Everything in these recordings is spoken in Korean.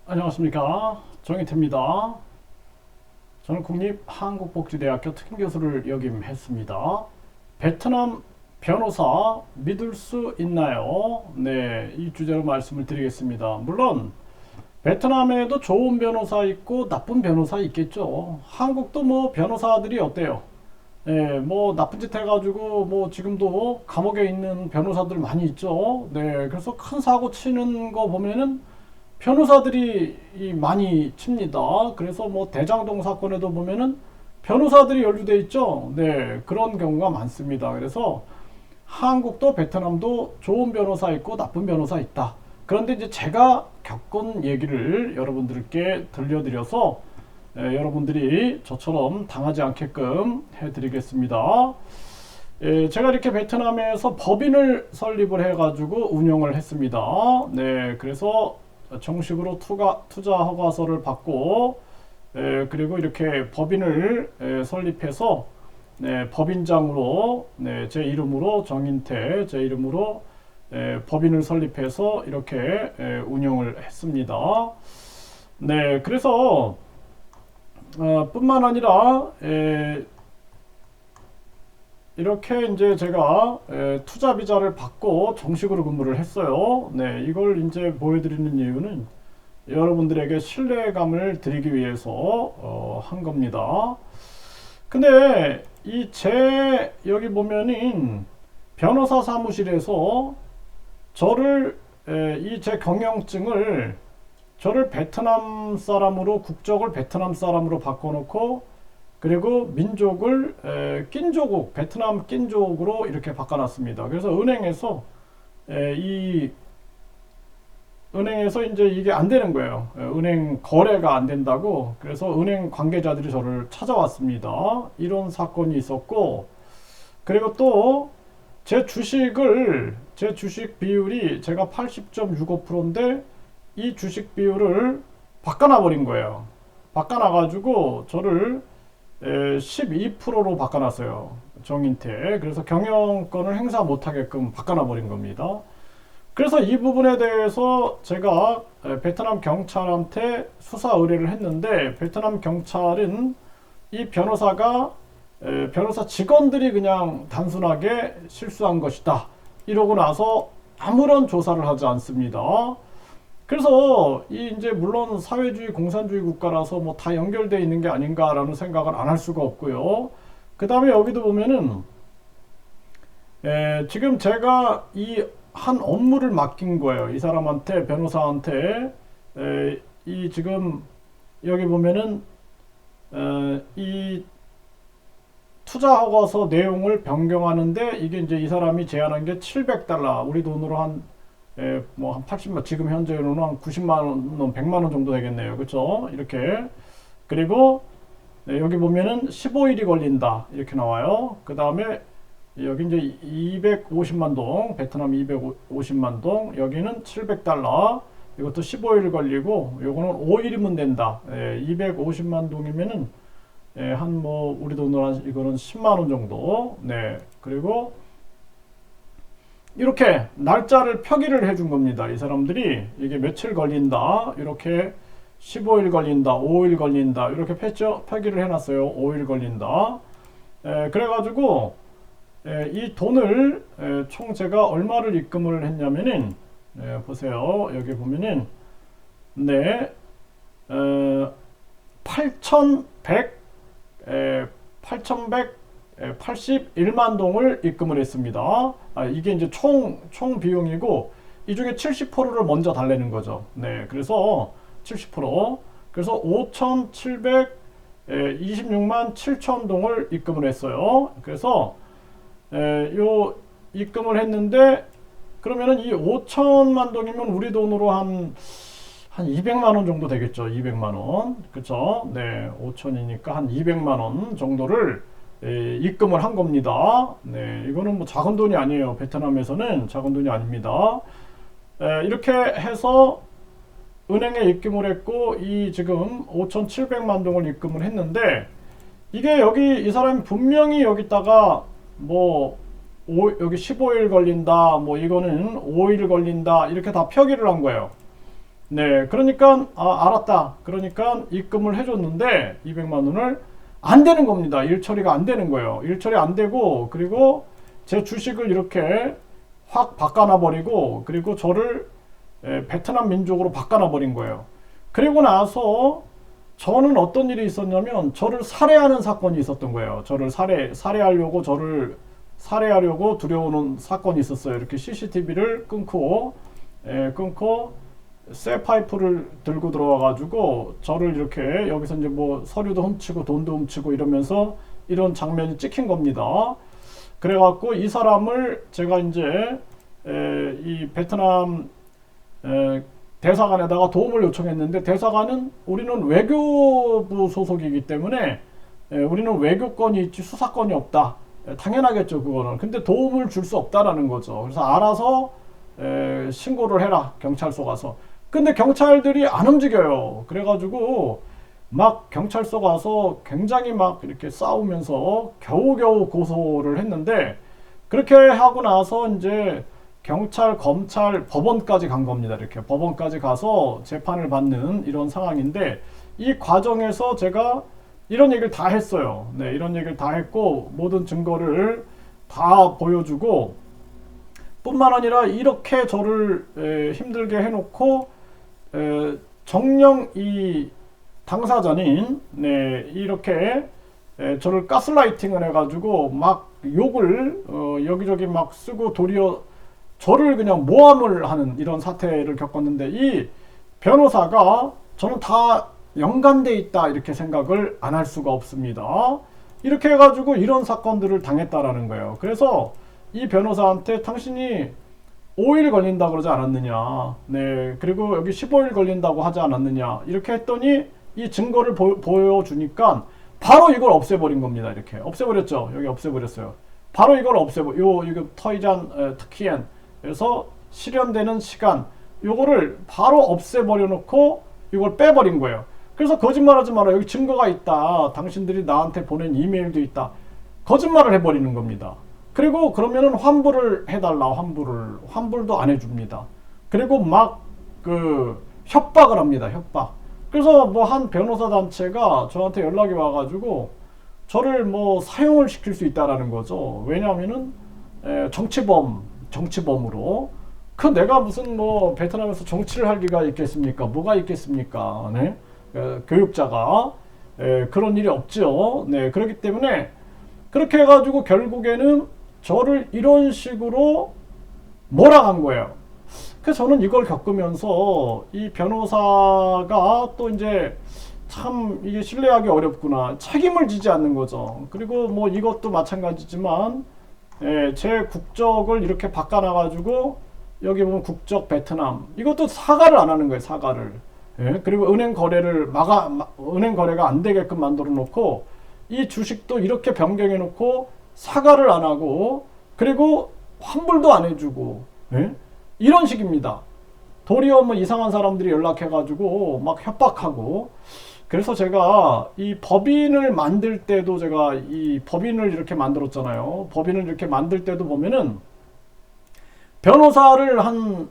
안녕하십니까, 정희태입니다. 저는 국립한국복지대학교 특임교수를 역임했습니다. 베트남 변호사 믿을 수 있나요? 네, 이 주제로 말씀을 드리겠습니다. 물론 베트남에도 좋은 변호사 있고 나쁜 변호사 있겠죠. 한국도 뭐 변호사들이 어때요? 네, 뭐 나쁜 짓 해가지고 뭐 지금도 감옥에 있는 변호사들 많이 있죠. 네, 그래서 큰 사고 치는 거 보면은 변호사들이 많이 칩니다. 그래서 뭐 대장동 사건에도 보면은 변호사들이 연루돼 있죠. 네, 그런 경우가 많습니다. 그래서 한국도 베트남도 좋은 변호사 있고 나쁜 변호사 있다. 그런데 이제 제가 겪은 얘기를 여러분들께 들려드려서 여러분들이 저처럼 당하지 않게끔 해드리겠습니다. 제가 이렇게 베트남에서 법인을 설립을 해가지고 운영을 했습니다. 네, 그래서 정식으로 투자 허가서를 받고 그리고 이렇게 법인을 설립해서 법인장으로 제 이름으로 정인태 제 이름으로 법인을 설립해서 이렇게 운영을 했습니다. 네, 그래서 뿐만 아니라 이렇게 이제 제가 투자 비자를 받고 정식으로 근무를 했어요. 네, 이걸 이제 보여드리는 이유는 여러분들에게 신뢰감을 드리기 위해서 한 겁니다. 근데 여기 보면은 변호사 사무실에서 저를 이 제 경영증을 저를 베트남 사람으로 국적을 베트남 사람으로 바꿔놓고 그리고 민족을 낀조국 베트남 낀족으로 이렇게 바꿔놨습니다. 그래서 은행에서 이제 이게 안 되는 거예요. 은행 거래가 안 된다고. 그래서 은행 관계자들이 저를 찾아왔습니다. 이런 사건이 있었고, 그리고 또 제 주식 비율이 제가 80.65%인데 이 주식 비율을 바꿔놔 버린 거예요. 바꿔놔가지고 저를 12%로 바꿔놨어요. 정인태. 그래서 경영권을 행사 못하게끔 바꿔놔 버린 겁니다. 그래서 이 부분에 대해서 제가 베트남 경찰한테 수사 의뢰를 했는데 베트남 경찰은 이 변호사 직원들이 그냥 단순하게 실수한 것이다 이러고 나서 아무런 조사를 하지 않습니다. 그래서 이제 물론 사회주의 공산주의 국가라서 뭐 다 연결되어 있는 게 아닌가라는 생각을 안 할 수가 없고요. 그 다음에 여기도 보면은 지금 제가 이 한 업무를 맡긴 거예요. 이 사람한테 변호사한테 이 지금 여기 보면은 이 투자 허가서 내용을 변경하는데 이게 이제 이 사람이 제안한 게 $700 우리 돈으로 한 80만 지금 현재로는 한 90만 원, 100만 원 정도 되겠네요. 그렇죠? 이렇게. 그리고 여기 보면은 15일이 걸린다. 이렇게 나와요. 그다음에 여기 이제 250만 동, 베트남 250만 동, 여기는 $700. 이것도 15일 걸리고 요거는 5일이면 된다. 250만 동이면은 한 뭐 우리 돈으로 한 이거는 10만 원 정도. 네. 그리고 이렇게 날짜를 표기를 해준 겁니다. 이 사람들이 이게 며칠 걸린다. 이렇게 15일 걸린다. 5일 걸린다. 이렇게 표기를 해놨어요. 5일 걸린다. 그래가지고 이 돈을 총 제가 얼마를 입금을 했냐면은 보세요. 여기 보면은 네 8,181만 동을 입금을 했습니다. 이게 이제 총 비용이고 이 중에 70%를 먼저 달래는 거죠. 네, 그래서 70%. 그래서 5,726만 7천 동을 입금을 했어요. 그래서 요 입금을 했는데 그러면은 이 5천만 동이면 우리 돈으로 한 200만 원 정도 되겠죠. 200만 원. 그쵸? 네. 5천이니까 한 200만 원 정도를 입금을 한 겁니다. 네. 이거는 뭐 작은 돈이 아니에요. 베트남에서는 작은 돈이 아닙니다. 이렇게 해서 은행에 입금을 했고 이 지금 5,700만 동을 입금을 했는데 이게 여기 이 사람이 분명히 여기다가 뭐 여기 15일 걸린다 뭐 이거는 5일 걸린다 이렇게 다 표기를 한 거예요. 네, 그러니까 알았다. 그러니까 입금을 해줬는데 200만 원을 안 되는 겁니다. 일 처리가 안 되는 거예요. 일 처리 안 되고 그리고 제 주식을 이렇게 확 바꿔놔 버리고 그리고 저를 베트남 민족으로 바꿔놔 버린 거예요. 그리고 나서 저는 어떤 일이 있었냐면 저를 살해하는 사건이 있었던 거예요. 저를 살해하려고 들여오는 사건이 있었어요. 이렇게 CCTV를 끊고 쇠 파이프를 들고 들어와 가지고 저를 이렇게 여기서 이제 뭐 서류도 훔치고 돈도 훔치고 이러면서 이런 장면이 찍힌 겁니다. 그래 갖고 이 사람을 제가 이제 이 베트남 대사관에다가 도움을 요청했는데 대사관은 우리는 외교부 소속이기 때문에 우리는 외교권이 있지 수사권이 없다. 당연하겠죠 그거는. 근데 도움을 줄 수 없다라는 거죠. 그래서 알아서 신고를 해라 경찰서 가서. 근데 경찰들이 안 움직여요. 그래가지고 막 경찰서 가서 굉장히 막 이렇게 싸우면서 겨우겨우 고소를 했는데 그렇게 하고 나서 이제 경찰, 검찰, 법원까지 간 겁니다. 이렇게 법원까지 가서 재판을 받는 이런 상황인데 이 과정에서 제가 이런 얘기를 다 했어요. 네, 이런 얘기를 다 했고 모든 증거를 다 보여주고 뿐만 아니라 이렇게 저를 힘들게 해놓고 정녕 이 당사자인 이렇게 저를 가스라이팅을 해가지고 막 욕을 여기저기 막 쓰고 도리어 저를 그냥 모함을 하는 이런 사태를 겪었는데 이 변호사가 저는 다 연관돼 있다 이렇게 생각을 안 할 수가 없습니다. 이렇게 해가지고 이런 사건들을 당했다라는 거예요. 그래서 이 변호사한테 당신이 5일 걸린다 그러지 않았느냐. 네. 그리고 여기 15일 걸린다고 하지 않았느냐. 이렇게 했더니 이 증거를 보여주니까 바로 이걸 없애버린 겁니다. 이렇게. 없애버렸죠. 여기 없애버렸어요. 바로 이걸 이거 터이잔 특히엔. 그래서 실현되는 시간. 요거를 바로 없애버려 놓고 이걸 빼버린 거예요. 그래서 거짓말하지 마라. 여기 증거가 있다. 당신들이 나한테 보낸 이메일도 있다. 거짓말을 해버리는 겁니다. 그리고 그러면은 환불을 해달라. 환불도 안 해줍니다. 그리고 막 협박을 합니다. 협박. 그래서 뭐 한 변호사 단체가 저한테 연락이 와가지고 저를 뭐 사형을 시킬 수 있다라는 거죠. 왜냐하면은 정치범으로. 내가 무슨 뭐 베트남에서 정치를 할 리가 있겠습니까? 뭐가 있겠습니까? 네? 교육자가 그런 일이 없죠. 네, 그렇기 때문에 그렇게 해가지고 결국에는 저를 이런 식으로 몰아간 거예요. 그래서 저는 이걸 겪으면서 이 변호사가 또 이제 참 이게 신뢰하기 어렵구나. 책임을 지지 않는 거죠. 그리고 뭐 이것도 마찬가지지만 제 국적을 이렇게 바꿔놔가지고 여기 보면 국적 베트남 이것도 사과를 안 하는 거예요. 사과를. 그리고 은행 거래가 안 되게끔 만들어 놓고 이 주식도 이렇게 변경해 놓고 사과를 안 하고 그리고 환불도 안 해주고 이런 식입니다. 도리어 뭐 이상한 사람들이 연락해가지고 막 협박하고. 그래서 제가 이 법인을 만들 때도 제가 이 법인을 이렇게 만들었잖아요. 법인을 이렇게 만들 때도 보면은 변호사를 한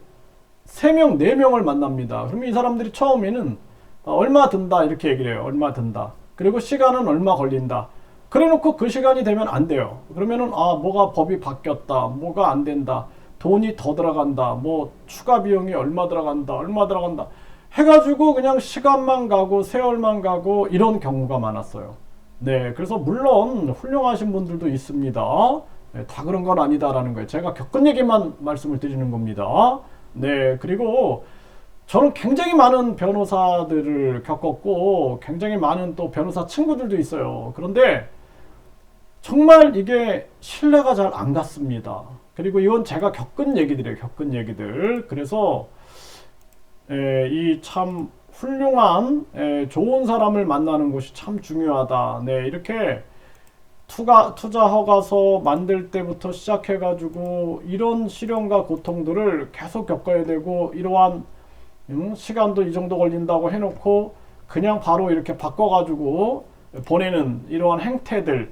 3명, 4명을 만납니다. 그러면 이 사람들이 처음에는 얼마 든다 이렇게 얘기를 해요. 얼마 든다. 그리고 시간은 얼마 걸린다. 그래 놓고 그 시간이 되면 안 돼요. 그러면은 뭐가 법이 바뀌었다. 뭐가 안 된다. 돈이 더 들어간다. 뭐 추가 비용이 얼마 들어간다. 해가지고 그냥 시간만 가고 세월만 가고 이런 경우가 많았어요. 네, 그래서 물론 훌륭하신 분들도 있습니다. 네, 다 그런 건 아니다라는 거예요. 제가 겪은 얘기만 말씀을 드리는 겁니다. 네, 그리고 저는 굉장히 많은 변호사들을 겪었고 굉장히 많은 또 변호사 친구들도 있어요. 그런데 정말 이게 신뢰가 잘 안 갔습니다. 그리고 이건 제가 겪은 얘기들이에요. 그래서 이 참 훌륭한 좋은 사람을 만나는 것이 참 중요하다. 네, 이렇게 투자 허가서 만들 때부터 시작해가지고 이런 시련과 고통들을 계속 겪어야 되고 이러한 시간도 이 정도 걸린다고 해놓고 그냥 바로 이렇게 바꿔가지고 보내는 이러한 행태들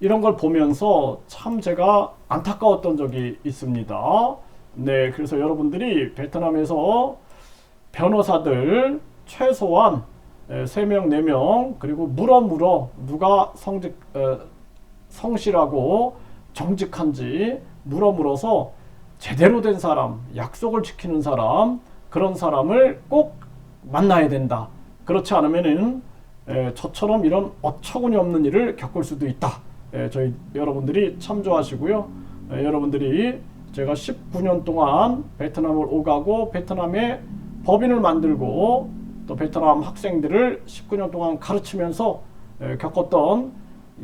이런 걸 보면서 참 제가 안타까웠던 적이 있습니다. 네, 그래서 여러분들이 베트남에서 변호사들 최소한 3명, 4명, 그리고 물어 누가 성실하고 정직한지 물어서 제대로 된 사람, 약속을 지키는 사람, 그런 사람을 꼭 만나야 된다. 그렇지 않으면은 저처럼 이런 어처구니 없는 일을 겪을 수도 있다. 저희 여러분들이 참조하시고요. 여러분들이 제가 19년 동안 베트남을 오가고 베트남에 법인을 만들고 또 베트남 학생들을 19년 동안 가르치면서 겪었던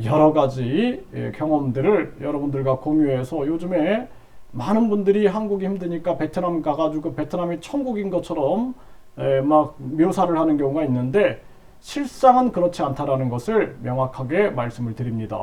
여러 가지 경험들을 여러분들과 공유해서 요즘에 많은 분들이 한국이 힘드니까 베트남 가가지고 베트남이 천국인 것처럼 막 묘사를 하는 경우가 있는데 실상은 그렇지 않다라는 것을 명확하게 말씀을 드립니다.